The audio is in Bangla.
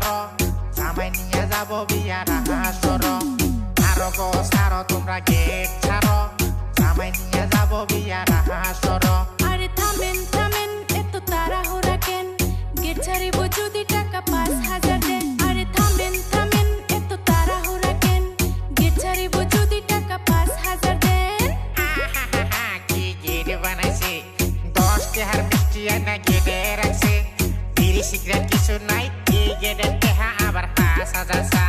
ছাড়ো জামাই নিয়ে যাব বিয়ার হাসর আরো গো ছাড়ো তোমরা গেট ছাড়ো জামাই নিয়ে যাব বিয়ার হাসর আরে থামেন থামেন এত তাড়াহুড়া কেন গেট ছাড়িব যদি টাকা ৫,০০০ দেন আরে থামেন থামেন এত তাড়াহুড়া কেন গেট ছাড়িব যদি টাকা ৫,০০০ দেন কি গেট বানাইছে ১০ টাকার মিষ্টি আনা গেটে রাখছে বিড়ি সিগারেট কিছু নাই এই গেটের টাকা আবার ৫,০০০